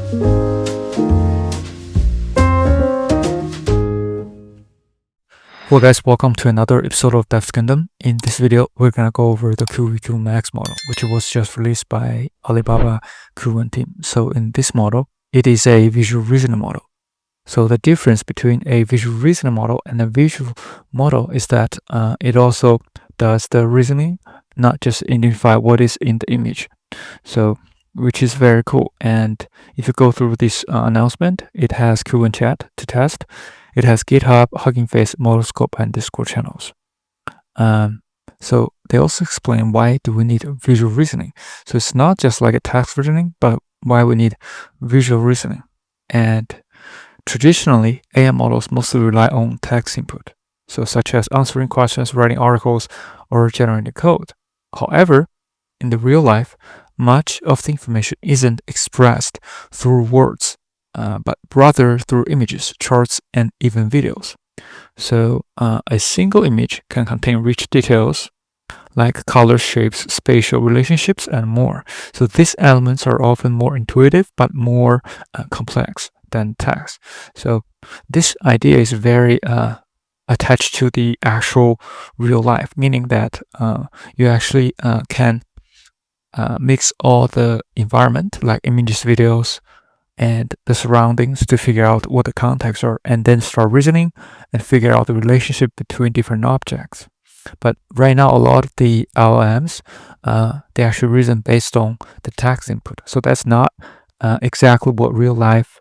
Hello guys, welcome to another episode of Dev's Kingdom. In this video, we're gonna go over the QVQ-Max model, which was just released by Alibaba Qwen team. So in this model, it is a visual reasoning model. So the difference between a visual reasoning model and a visual model is that it also does the reasoning, not just identify what is in the image. So which is very cool. And if you go through this announcement, it has Qwen chat to test. It has GitHub, Hugging Face, Motoscope, and Discord channels. So they also explain why do we need visual reasoning. So it's not just like a text reasoning, but why we need visual reasoning. And traditionally, AI models mostly rely on text input, so such as answering questions, writing articles, or generating code. However, in the real life, much of the information isn't expressed through words, but rather through images, charts, and even videos. So a single image can contain rich details like color, shapes, spatial relationships, and more. So these elements are often more intuitive but more complex than text. So this idea is very attached to the actual real life, meaning that you actually can mix all the environment like images, videos, and the surroundings to figure out what the contexts are, and then start reasoning and figure out the relationship between different objects. But right now, a lot of the LLMs, they actually reason based on the text input. So that's not exactly what real life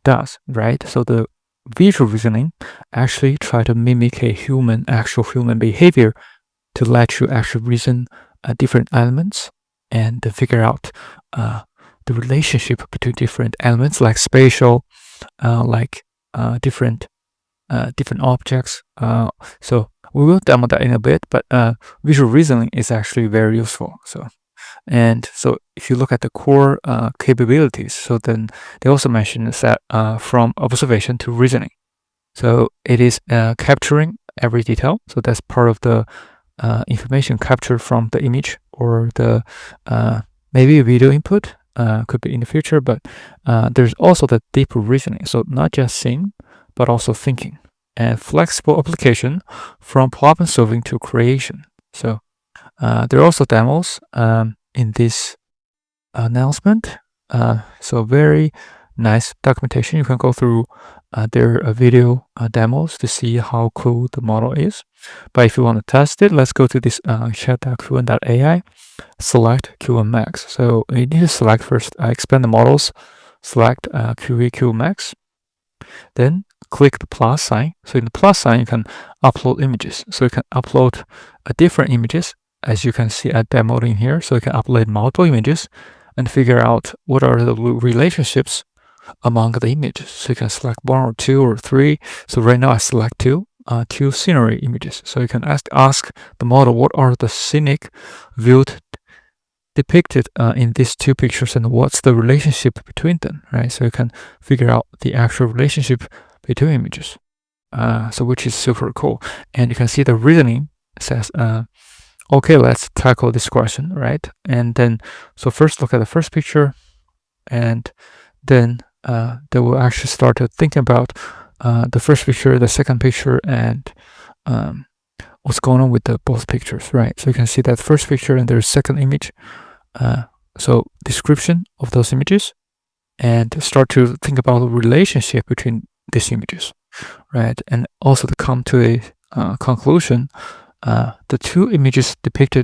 does, right? So the visual reasoning actually try to mimic a actual human behavior to let you actually reason different elements and to figure out the relationship between different elements, like spatial, different objects. So we will demo that in a bit, but visual reasoning is actually very useful. So if you look at the core capabilities, so then they also mention that from observation to reasoning. So it is capturing every detail. So that's part of the information captured from the image or the maybe a video input. Could be in the future, but there's also the deeper reasoning. So not just seeing, but also thinking, and flexible application from problem solving to creation. So there are also demos in this announcement. So very nice documentation. You can go through their video demos to see how cool the model is. But if you want to test it, let's go to this chat.qwen.ai, select QVQ-Max. So you need to select first, expand the models, select QVQ-Max, then click the plus sign. So in the plus sign, you can upload images. So you can upload different images, as you can see at demo in here. So you can upload multiple images and figure out what are the relationships among the images. So you can select 1 or 2 or 3. So right now I select 2 scenery images. So you can ask the model what are the scenic viewed depicted in these 2 pictures and what's the relationship between them, right? So you can figure out the actual relationship between images. So which is super cool. And you can see the reasoning says, okay, let's tackle this question, right? And then, so first look at the first picture, and then they will actually start to think about the first picture, the second picture, and what's going on with the both pictures, right? So you can see that first picture and there's second image. So description of those images, and start to think about the relationship between these images, right? And also to come to a conclusion. The 2 images depict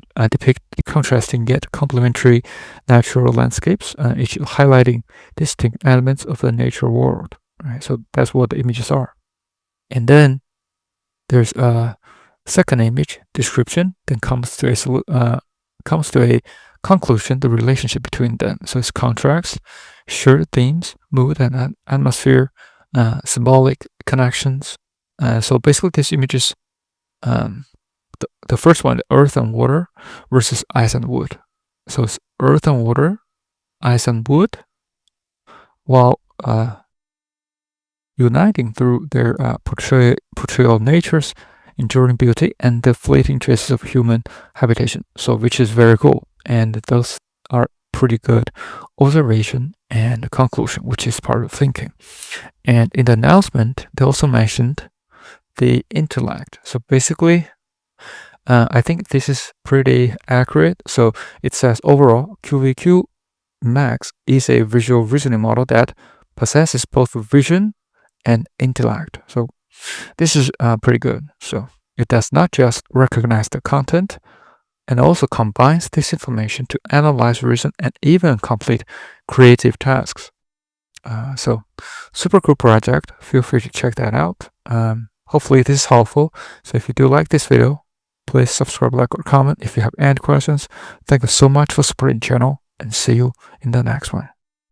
contrasting yet complementary natural landscapes, each highlighting distinct elements of the nature world. Right, so that's what the images are. And then there's a second image description. Then comes to a conclusion, the relationship between them. So it's contrast, shared themes, mood and atmosphere, symbolic connections. So basically, these images. The first one, earth and water versus ice and wood. So it's earth and water, ice and wood, while uniting through their portrayal of nature's enduring beauty and the fleeting traces of human habitation. So which is very cool. And those are pretty good observation and conclusion, which is part of thinking. And in the announcement, they also mentioned the Intellect. So basically, I think this is pretty accurate. So it says overall, QVQ-Max is a visual reasoning model that possesses both vision and intellect. So this is pretty good. So it does not just recognize the content, and also combines this information to analyze, reason, and even complete creative tasks. So super cool project. Feel free to check that out. Hopefully this is helpful. So if you do like this video, please subscribe, like, or comment if you have any questions. Thank you so much for supporting the channel, and see you in the next one.